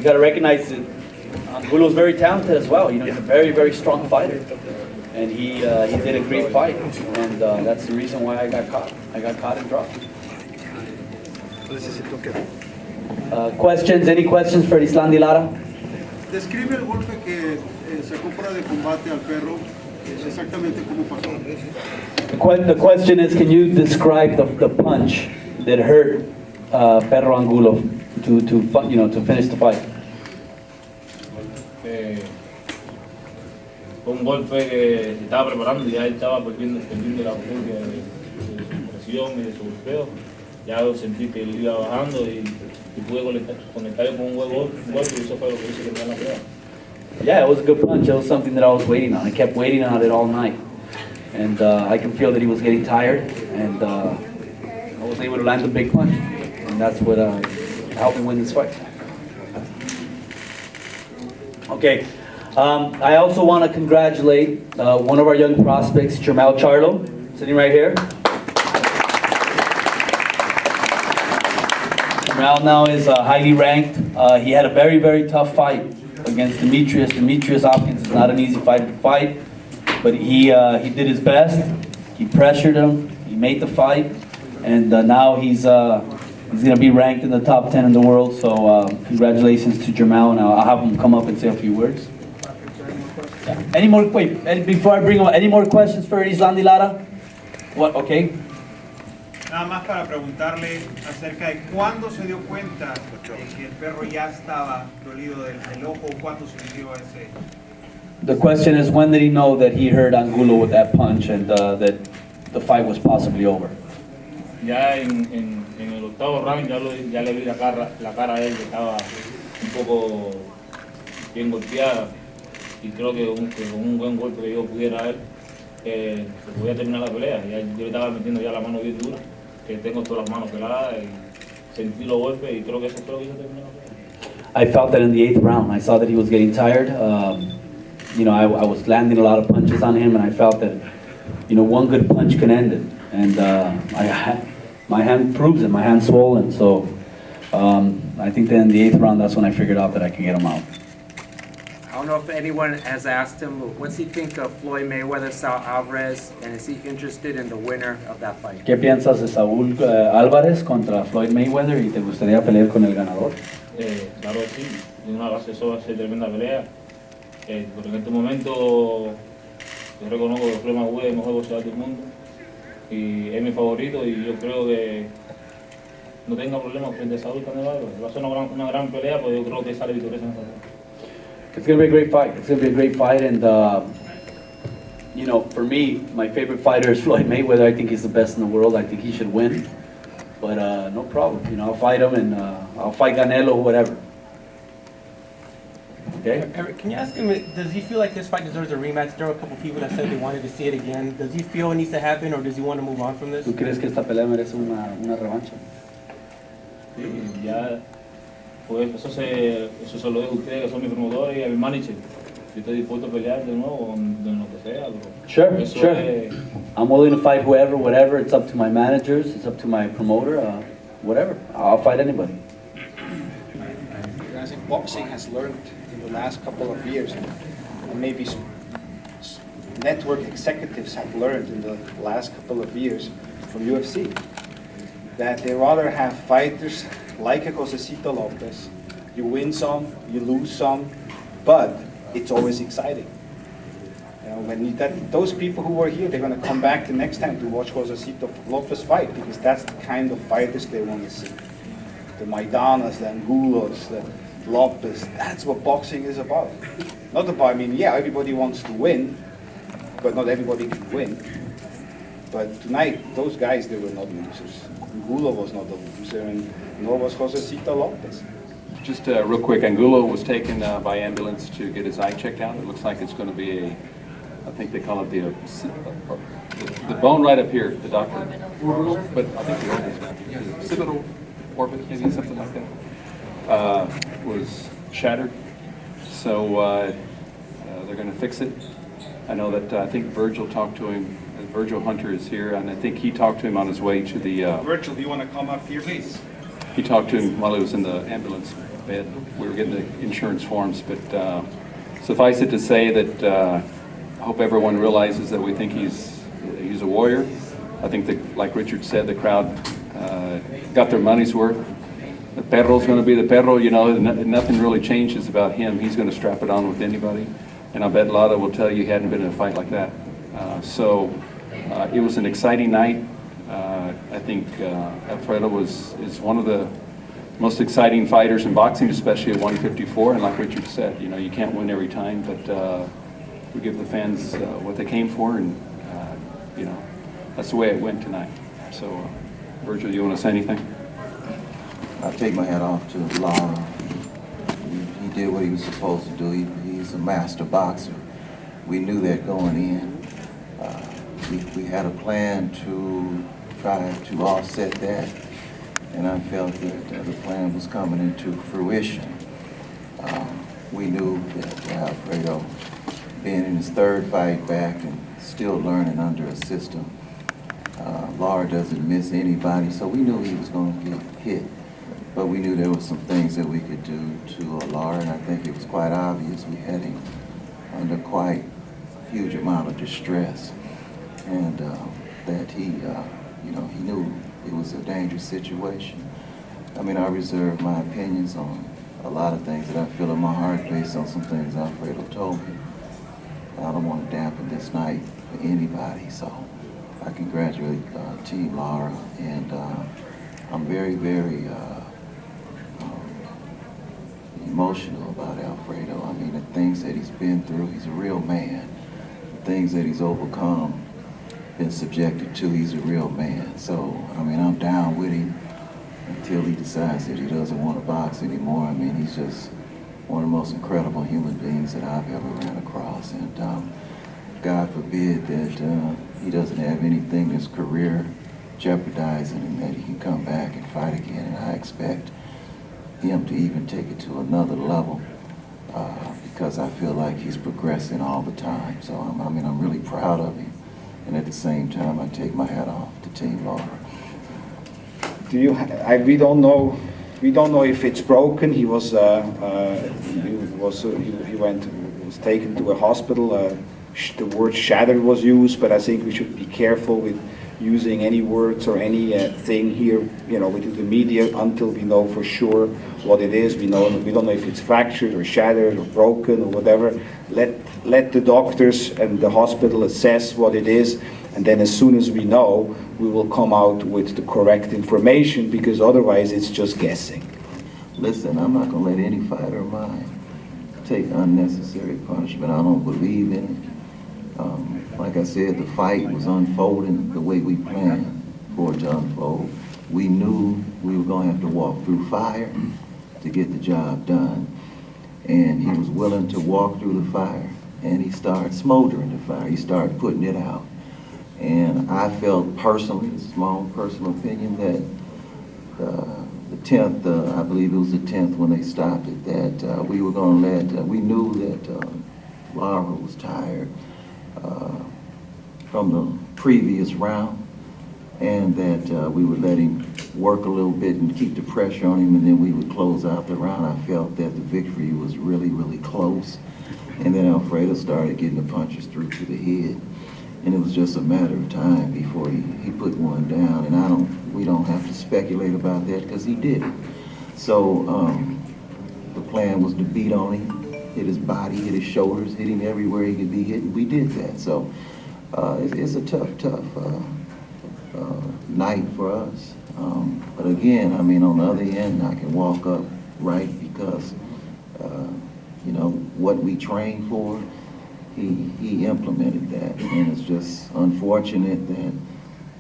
we got to recognize that Angulo's very talented as well. You know, he's a very, very strong fighter. And he did a great fight. And that's the reason why I got caught. I got caught and dropped. Questions? Any questions for Islandi Lara? Describe el golpe que sacó fuera de combate al perro. Exactamente cómo pasó. The question is, can you describe the punch that hurt Perro Angulo to finish the fight? Fue un golpe que se estaba preparando y ya él estaba perdiendo la potencia de su presión y de su golpeo. Ya sentí que él iba bajando y pude conectar con un golpe y eso fue lo que hizo que me ganara la pelea. Yeah, it was a good punch. It was something that I was waiting on. I kept waiting on it all night. And I can feel that he was getting tired, and I was able to land a big punch. And that's what helped me win this fight. Okay, I also want to congratulate one of our young prospects, Jermel Charlo, sitting right here. Jermel now is highly ranked. He had a very, very tough fight against Demetrius. Demetrius Hopkins is not an easy fighter to fight, but he did his best. He pressured him. He made the fight, and now he's going to be ranked in the top 10 in the world. So congratulations to Jermel, and I'll have him come up and say a few words. Yeah. Before I bring him, any more questions for Islandi Lara? What? Okay. Nada más para preguntarle acerca de cuándo se dio cuenta de que el perro ya estaba dolido del ojo, cuándo sintió ese. The question is, when did he know that he hurt Angulo with that punch and that the fight was possibly over? Ya en el octavo round ya le vi la cara a él que estaba un poco bien golpeada y creo que con un buen golpe que yo pudiera a él se podía terminar la pelea. Ya, yo le estaba metiendo ya la mano bien dura, que tengo todas las manos peladas y sentí los golpes y creo que eso fue lo que hizo terminar la pelea. I felt that in the 8th round. I saw that he was getting tired. You know, I was landing a lot of punches on him, and I felt that, you know, one good punch can end it. And my hand proves it. My hand's swollen. So I think that in the 8th round, that's when I figured out that I could get him out. I don't know if anyone has asked him, what's he think of Floyd Mayweather, Saul Alvarez, and is he interested in the winner of that fight? ¿Qué piensas de Saúl Álvarez contra Floyd Mayweather y te gustaría pelear con el ganador? Claro que sí, eso va a ser tremenda pelea. Pero en este momento yo reconozco que Floyd Mayweather es el mejor boxeador del mundo y es mi favorito y yo creo que no tenga problemas frente a Saúl Álvarez. Va a ser una gran pelea, pero yo creo que sale victorioso en esta pelea. It's going to be a great fight. It's going to be a great fight, and you know, for me, my favorite fighter is Floyd Mayweather. I think he's the best in the world. I think he should win, but no problem. You know, I'll fight him, and I'll fight Canelo or whatever. Okay. Eric, can you ask him, does he feel like this fight deserves a rematch? There were a couple people that said they wanted to see it again. Does he feel it needs to happen, or does he want to move on from this? ¿Tú crees que esta pelea merece una revancha? Sí, ya. Pues eso se lo dejo a ustedes que son mis promotores y a mi manager. Yo estoy dispuesto a pelear de nuevo en lo que sea. Sure. I'm willing to fight whoever, whatever. It's up to my managers. It's up to my promoter. Whatever. I'll fight anybody. I think boxing has learned in the last couple of years, and maybe network executives have learned in the last couple of years from UFC, that they rather have fighters like a Josesito Lopez. You win some, you lose some, but it's always exciting. You know, when those people who were here, they're going to come back the next time to watch Josesito Lopez fight, because that's the kind of fighters they want to see. The Maidanas, the Angulos, the Lopez, that's what boxing is about. Not about, I mean, yeah, everybody wants to win, but not everybody can win. But tonight, those guys, they were not losers. Angulo was not a loser, and nor was Josesito Lopez. Just real quick, Angulo was taken by ambulance to get his eye checked out. It looks like it's going to be I think they call it the bone right up here, the doctor. But I think the occipital orbit, maybe something like that, was shattered. So they're going to fix it. I know that I think Virgil talked to him. Virgil Hunter is here, and I think he talked to him on his way to the... Virgil, do you want to come up here, please? he talked to him while he was in the ambulance bed. We were getting the insurance forms, but suffice it to say that I hope everyone realizes that we think he's a warrior. I think that, like Richard said, the crowd got their money's worth. The perro's going to be the perro, you know, nothing really changes about him. He's going to strap it on with anybody. And I bet Lada will tell you he hadn't been in a fight like that. So it was an exciting night. I think Alfredo is one of the most exciting fighters in boxing, especially at 154. And like Richard said, you know, you can't win every time, but we give the fans what they came for, and you know, that's the way it went tonight. So, Virgil, you want to say anything? I take my hat off to Lara. He did what he was supposed to do. He's a master boxer. We knew that going in. We had a plan to try to offset that, and I felt that the plan was coming into fruition. We knew that Alfredo, being in his third fight back and still learning under a system, Lara doesn't miss anybody, so we knew he was going to get hit. But we knew there were some things that we could do to Lara, and I think it was quite obvious we had him under quite a huge amount of distress, and that he, you know, he knew it was a dangerous situation. I mean, I reserve my opinions on a lot of things that I feel in my heart based on some things Alfredo told me. I don't want to dampen this night for anybody, so I congratulate Team Lara, and I'm very, very emotional about Alfredo. I mean, the things that he's been through, he's a real man. The things that he's overcome, been subjected to, he's a real man. So, I mean, I'm down with him until he decides that he doesn't want to box anymore. I mean, he's just one of the most incredible human beings that I've ever ran across. And God forbid that he doesn't have anything in his career jeopardizing him, that he can come back and fight again. And I expect him to even take it to another level because I feel like he's progressing all the time. So I'm really proud of him, and at the same time I take my hat off to Team Lara. We don't know if it's broken. He was taken to a hospital. The word shattered was used, but I think we should be careful with using any words or any thing here, you know, with the media until we know for sure what it is. We don't know if it's fractured or shattered or broken or whatever. Let the doctors and the hospital assess what it is, and then as soon as we know, we will come out with the correct information, because otherwise it's just guessing. Listen, I'm not going to let any fighter of mine take unnecessary punishment. I don't believe in it. Like I said, the fight was unfolding the way we planned for it to unfold. We knew we were going to have to walk through fire to get the job done. And he was willing to walk through the fire, and he started smoldering the fire. He started putting it out. And I felt personally, this is my own personal opinion, that the 10th, I believe it was the 10th when they stopped it, that we were going to let, we knew that Lara was tired from the previous round, and that we would let him work a little bit and keep the pressure on him, and then we would close out the round. I felt that the victory was really, really close. And then Alfredo started getting the punches through to the head. And it was just a matter of time before he put one down. And we don't have to speculate about that because he did it. So the plan was to beat on him, hit his body, hit his shoulders, hit him everywhere he could be hit, and we did that. So it's a tough night for us. But again, I mean, on the other end, I can walk up right because, you know, what we trained for, he implemented that. And it's just unfortunate that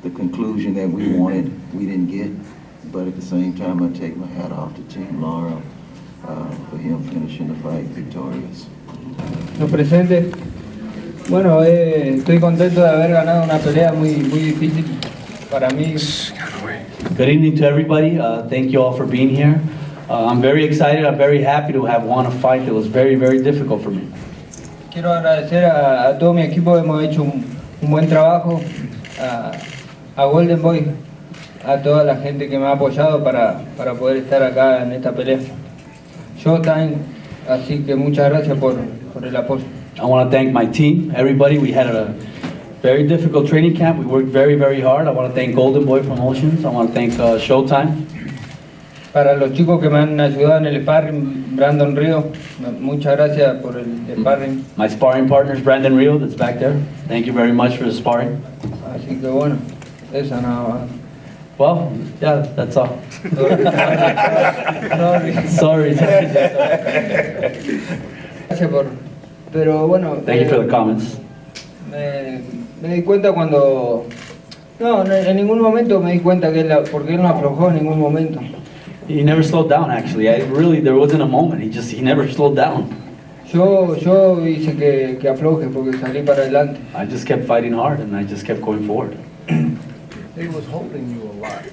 the conclusion that we wanted, we didn't get. But at the same time, I take my hat off to Team Lara for him finishing the fight victorious. Los presentes, bueno, estoy contento de haber ganado una pelea muy difícil para mí. Good evening to everybody. Thank you all for being here. I'm very excited. I'm very happy to have won a fight that was very, very difficult for me. Quiero agradecer a todo mi equipo, hemos hecho un buen trabajo, a Golden Boy, a toda la gente que me ha apoyado para poder estar acá en esta pelea. Showtime, así que muchas gracias por el apoyo. I want to thank my team, everybody. We had a very difficult training camp. We worked very, very hard. I want to thank Golden Boy Promotions. I want to thank Showtime. Para los chicos que me han ayudado en el sparring, Brandon Río, muchas gracias por el sparring. My sparring partner is Brandon Rio, that's back there. Thank you very much for the sparring. Así que bueno, esa nada más. Well, yeah, that's all. Sorry. Gracias pero bueno. Thank you for the comments. Me di cuenta cuando... No, en ningún momento me di cuenta porque él no aflojó en ningún momento. He never slowed down, actually. There wasn't a moment. He never slowed down. Yo hice que afloje porque salí para adelante. I just kept fighting hard and I just kept going forward. He was holding you a lot,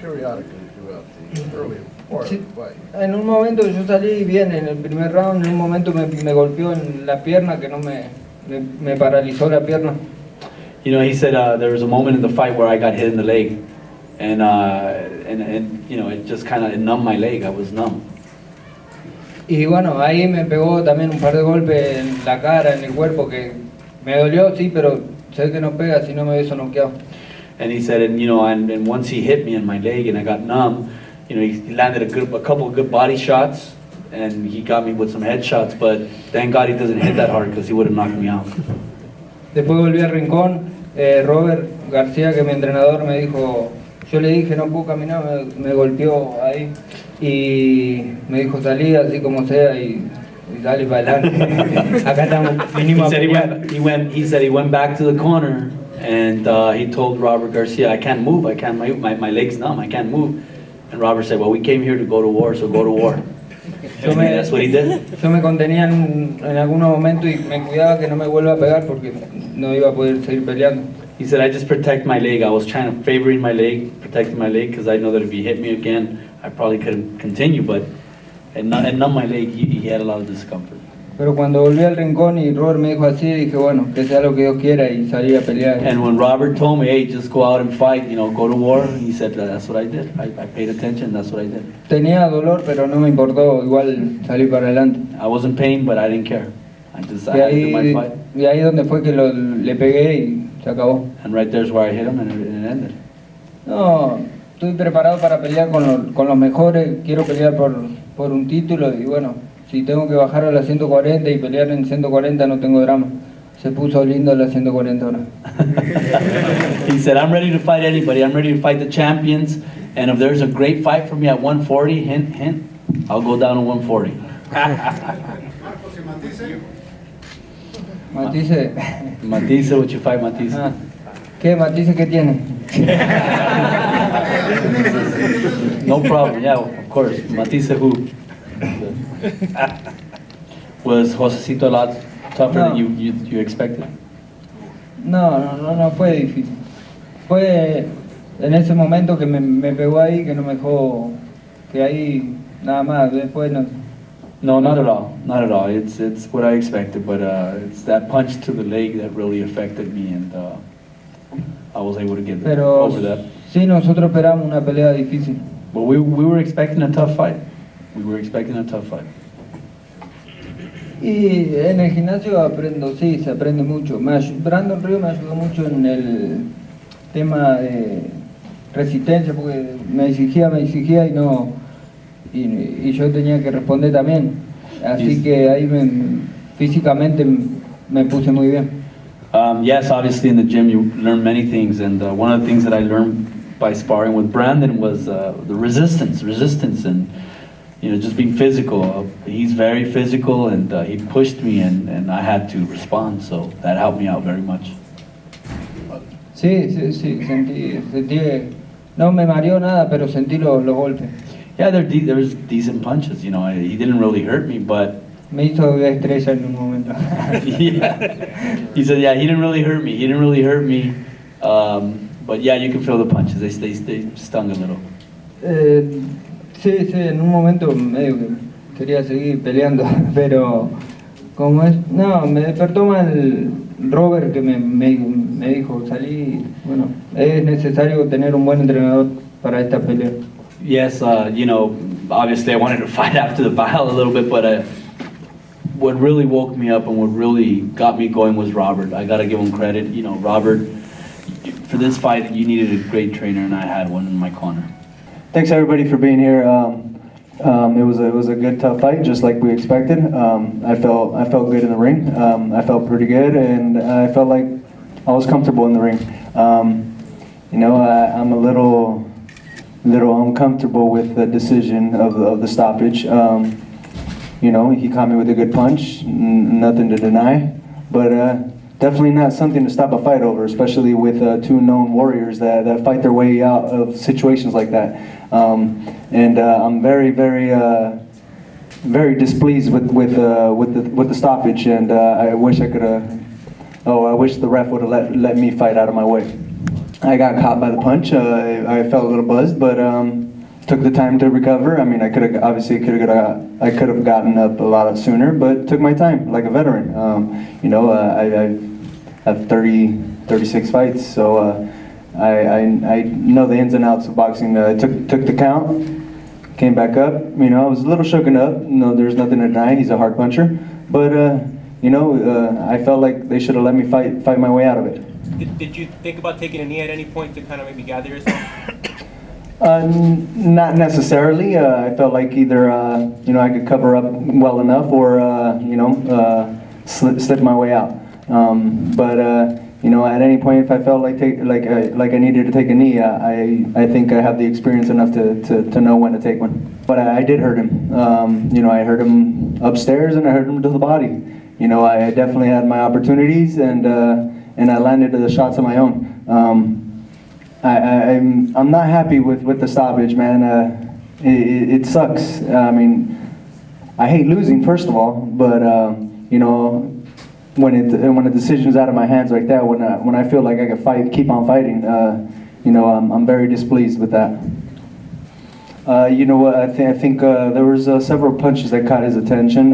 periodically throughout the early part of the fight. En un momento yo salí bien en el primer round, en un momento me golpeó en la pierna que no me paralizó la pierna. You know, he said there was a moment in the fight where I got hit in the leg, and you know, it just kind of numbed my leg. I was numb. Y bueno, ahí me pegó también un par de golpes en la cara, en el cuerpo, que me dolió, sí, pero sé que no pega si no me hubiese noqueado. And he said, and you know, and once he hit me in my leg and I got numb, you know, he landed a couple of good body shots, and he got me with some headshots. But thank God he doesn't hit that hard because he would have knocked me out. Después volví al rincón. Robert García, que mi entrenador, me dijo, yo le dije no puedo caminar, me golpeó ahí y me dijo salí así como sea y dale para adelante. Acá estamos, vinimos a pelear. He said he went back to the corner and he told Robert Garcia, I can't move, my leg's numb, I can't move. And Robert said, well, we came here to go to war, so go to war. That's what he did. Yo me contenía en algunos momentos y me cuidaba que no me vuelva a pegar porque no iba a poder seguir peleando. He said, I just protect my leg. I was trying to favoring my leg, protecting my leg, because I know that if he hit me again, I probably couldn't continue, but and not my leg, he had a lot of discomfort. Pero cuando volví al rincón y Robert me dijo así, dije, bueno, que sea lo que Dios quiera y salí a pelear. And when Robert told me, hey, just go out and fight, you know, go to war, he said, that's what I did. I paid attention, that's what I did. Tenía dolor, pero no me importó, igual salí para adelante. I was in pain, but I didn't care. I had to do my fight. Y ahí donde fue que le pegué y se acabó. And right there's where I hit him and it ended. No, estoy preparado para pelear con los mejores, quiero pelear por un título y bueno, si tengo que bajar a las 140 y pelear en 140 no tengo drama. Se puso lindo las 140 ahora. He said, I'm ready to fight anybody. I'm ready to fight the champions. And if there's a great fight for me at 140, hint, I'll go down to 140. Matisse. Matisse, would you fight Matisse? ¿Qué Matisse qué tiene? No problem, yeah, of course. Matisse who? Was Josesito a lot tougher than you expected? No fue difícil. Fue en ese momento que me pegó ahí, que no me dejó, que ahí nada más, después no. No, not at all, not at all. It's what I expected, but it's that punch to the leg that really affected me, and I was able to get over that. Sí, nosotros esperamos una pelea difícil. But we were expecting a tough fight. We were expecting a tough fight. Y en el gimnasio aprendo, sí, se aprende mucho. Brandon Río me ayudó mucho en el tema de resistencia, porque me exigía y yo tenía que responder también. Así que ahí físicamente me puse muy bien. Yes, obviously in the gym you learn many things, and one of the things that I learned by sparring with Brandon was the resistance, and you know, just being physical. He's very physical, and he pushed me, and I had to respond, so that helped me out very much. Sí, sentí, no me mareó nada, pero sentí los golpes. Yeah, there was decent punches, you know, he didn't really hurt me, but... Me hizo estrella en un momento. Yeah, he said, yeah, he didn't really hurt me, but yeah, you can feel the punches, they stung a little. Sí, en un momento medio que quería seguir peleando, pero ¿Cómo es? No, me despertó mal Robert que me dijo, salí, bueno, es necesario tener un buen entrenador para esta pelea. Yes, obviously I wanted to fight after the battle a little bit, but what really woke me up and what really got me going was Robert. I gotta give him credit. Robert, for this fight, you needed a great trainer, and I had one in my corner. Thanks everybody for being here. It was a good, tough fight, just like we expected. I felt good in the ring. I felt pretty good, and I felt like I was comfortable in the ring. I'm a little uncomfortable with the decision of the stoppage. He caught me with a good punch, nothing to deny, but definitely not something to stop a fight over, especially with two known warriors that fight their way out of situations like that. I'm very, very, very displeased with the stoppage, and I wish I could have. I wish the ref would have let me fight out of my way. I got caught by the punch. I felt a little buzzed, but took the time to recover. I mean, I could have gotten up a lot sooner, but took my time like a veteran. I have 36 fights, so I know the ins and outs of boxing. I took the count, came back up. I was a little shooken up. There's nothing to deny. He's a hard puncher, but I felt like they should have let me fight my way out of it. Did you think about taking a knee at any point to kind of maybe gather yourself? Not necessarily. I felt like either I could cover up well enough, or slip my way out. But at any point, if I felt like I needed to take a knee, I think I have the experience enough to know when to take one. But I did hurt him. I hurt him upstairs, and I hurt him to the body. I definitely had my opportunities, and I landed the shots on my own. I'm not happy with the stoppage, man. It sucks. I mean, I hate losing, first of all, but when a decision's out of my hands like that, when I feel like I can keep on fighting, I'm very displeased with that. I think there was several punches that caught his attention.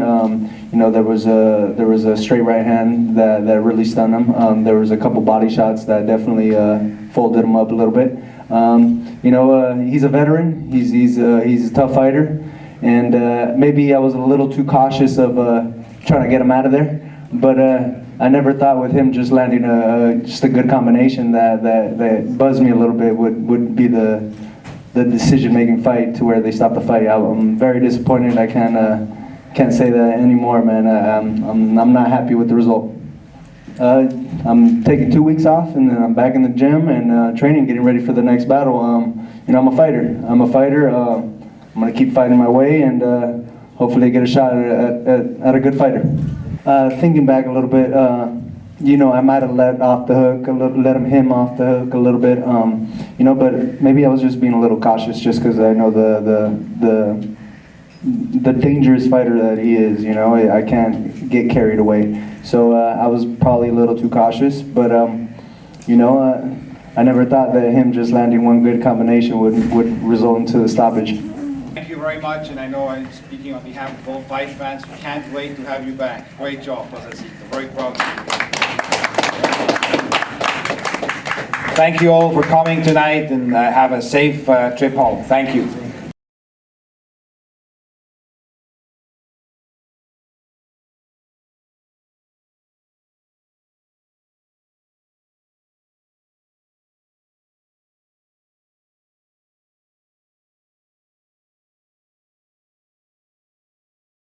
There was a straight right hand that really stunned him. There was a couple body shots that definitely folded him up a little bit. He's a veteran. He's a tough fighter, and maybe I was a little too cautious of trying to get him out of there. But I never thought with him just landing just a good combination that buzzed me a little bit would be the decision-making fight to where they stop the fight. I'm very disappointed. I can't say that anymore, man. I'm not happy with the result. I'm taking 2 weeks off, and then I'm back in the gym and training, getting ready for the next battle. I'm a fighter. I'm gonna keep fighting my way, and hopefully get a shot at a good fighter. Thinking back a little bit, I might have let him off the hook a little bit, but maybe I was just being a little cautious, just because I know the dangerous fighter that he is. I can't get carried away, so I was probably a little too cautious. But I never thought that him just landing one good combination would result into the stoppage. Thank you very much, and I know I'm speaking on behalf of all fight fans. We can't wait to have you back. Great job, Josesito. Very proud of you. Thank you all for coming tonight, and have a safe trip home. Thank you.